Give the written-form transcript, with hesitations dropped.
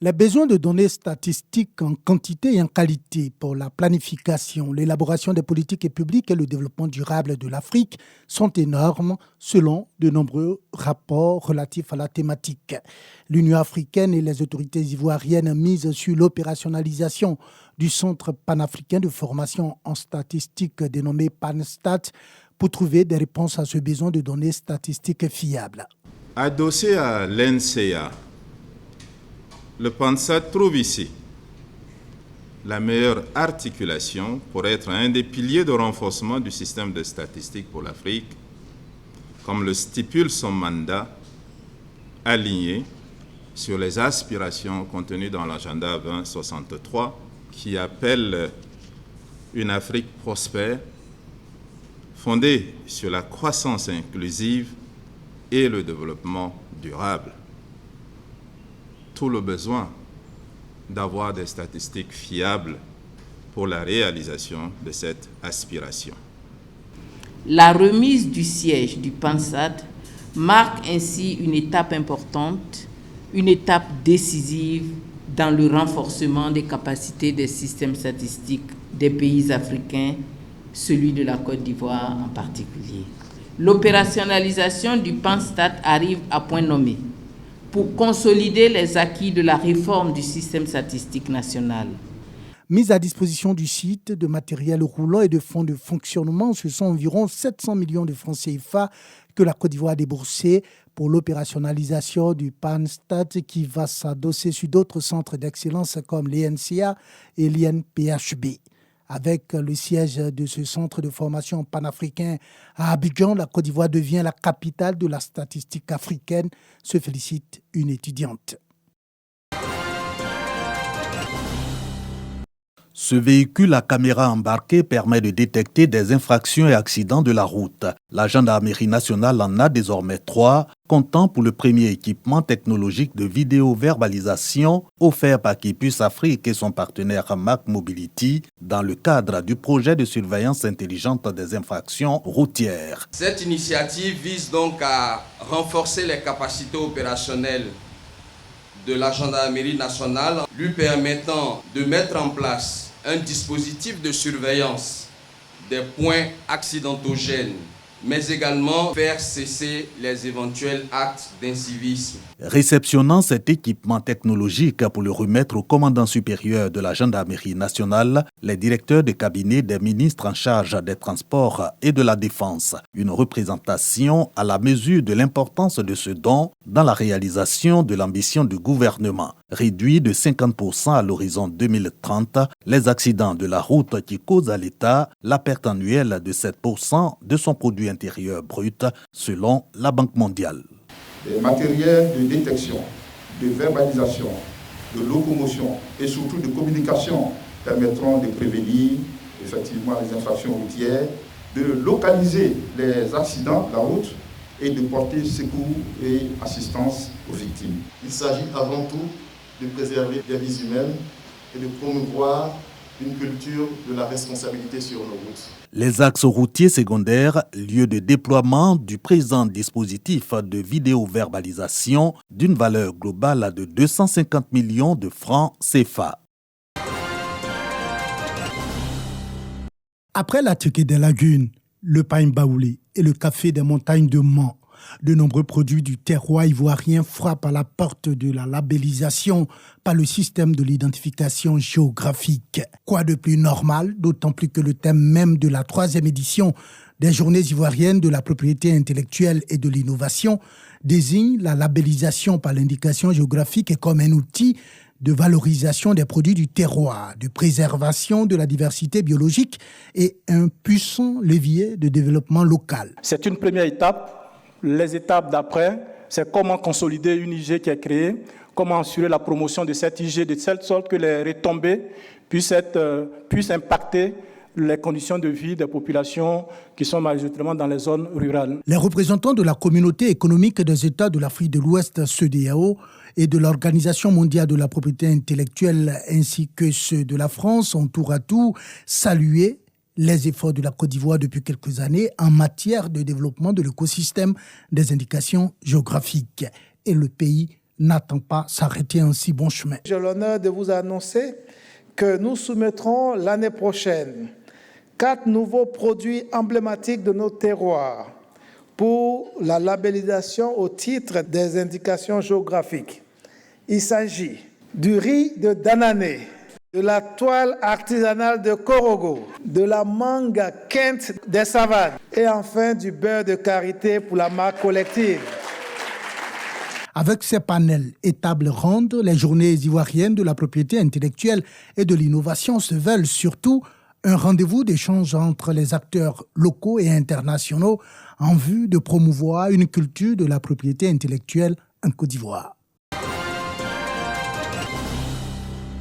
Les besoins de données statistiques en quantité et en qualité pour la planification, l'élaboration des politiques publiques et le développement durable de l'Afrique sont énormes selon de nombreux rapports relatifs à la thématique. L'Union africaine et les autorités ivoiriennes misent sur l'opérationnalisation du Centre panafricain de formation en statistique dénommé PanStat pour trouver des réponses à ce besoin de données statistiques fiables. Adossé à l'NCA, le PanStat trouve ici la meilleure articulation pour être un des piliers de renforcement du système de statistiques pour l'Afrique, comme le stipule son mandat, aligné sur les aspirations contenues dans l'agenda 2063 qui appelle une Afrique prospère, fondée sur la croissance inclusive et le développement durable. Tout le besoin d'avoir des statistiques fiables pour la réalisation de cette aspiration. La remise du siège du PanStat marque ainsi une étape importante, une étape décisive dans le renforcement des capacités des systèmes statistiques des pays africains, celui de la Côte d'Ivoire en particulier. L'opérationnalisation du PanStat arrive à point nommé pour consolider les acquis de la réforme du système statistique national. Mise à disposition du site de matériel roulant et de fonds de fonctionnement, ce sont environ 700 millions de francs CFA que la Côte d'Ivoire a déboursé pour l'opérationnalisation du PanStat qui va s'adosser sur d'autres centres d'excellence comme l'INCA et l'INPHB. Avec le siège de ce centre de formation panafricain à Abidjan, la Côte d'Ivoire devient la capitale de la statistique africaine, se félicite une étudiante. Ce véhicule à caméra embarquée permet de détecter des infractions et accidents de la route. La gendarmerie nationale en a désormais 3, comptant pour le premier équipement technologique de vidéo-verbalisation offert par Kipus Afrique et son partenaire Mac Mobility dans le cadre du projet de surveillance intelligente des infractions routières. Cette initiative vise donc à renforcer les capacités opérationnelles de la gendarmerie nationale, lui permettant de mettre en place un dispositif de surveillance des points accidentogènes, mais également faire cesser les éventuels actes d'incivisme. Réceptionnant cet équipement technologique pour le remettre au commandant supérieur de la gendarmerie nationale, les directeurs de cabinet des ministres en charge des transports et de la défense. Une représentation à la mesure de l'importance de ce don dans la réalisation de l'ambition du gouvernement. Réduit de 50% à l'horizon 2030, les accidents de la route qui causent à l'État la perte annuelle de 7% de son produit intérieur brut, selon la Banque mondiale. Des matériels de détection, de verbalisation, de locomotion et surtout de communication permettront de prévenir effectivement les infractions routières, de localiser les accidents de la route et de porter secours et assistance aux victimes. Il s'agit avant tout de préserver les vies humaines et de promouvoir une culture de la responsabilité sur nos routes. Les axes routiers secondaires, lieu de déploiement du présent dispositif de vidéo-verbalisation d'une valeur globale de 250 millions de francs CFA. Après la Tuque des lagunes, le pain baoulé et le café des montagnes de Mans, de nombreux produits du terroir ivoirien frappent à la porte de la labellisation par le système de l'identification géographique. Quoi de plus normal, d'autant plus que le thème même de la 3e édition des Journées ivoiriennes de la propriété intellectuelle et de l'innovation désigne la labellisation par l'indication géographique comme un outil de valorisation des produits du terroir, de préservation de la diversité biologique et un puissant levier de développement local. C'est une première étape. Les étapes d'après, c'est comment consolider une IG qui est créée, comment assurer la promotion de cette IG de telle sorte que les retombées puissent impacter les conditions de vie des populations qui sont majoritairement dans les zones rurales. Les représentants de la communauté économique des États de l'Afrique de l'Ouest, CEDEAO, et de l'Organisation mondiale de la propriété intellectuelle ainsi que ceux de la France ont tour à tour salué les efforts de la Côte d'Ivoire depuis quelques années en matière de développement de l'écosystème des indications géographiques. Et le pays n'attend pas s'arrêter en si bon chemin. J'ai l'honneur de vous annoncer que nous soumettrons l'année prochaine 4 nouveaux produits emblématiques de nos terroirs pour la labellisation au titre des indications géographiques. Il s'agit du riz de Danané, de la toile artisanale de Korogo, de la mangue Kent des Savanes et enfin du beurre de karité pour la marque collective. Avec ces panels et tables rondes, les journées ivoiriennes de la propriété intellectuelle et de l'innovation se veulent surtout un rendez-vous d'échange entre les acteurs locaux et internationaux en vue de promouvoir une culture de la propriété intellectuelle en Côte d'Ivoire.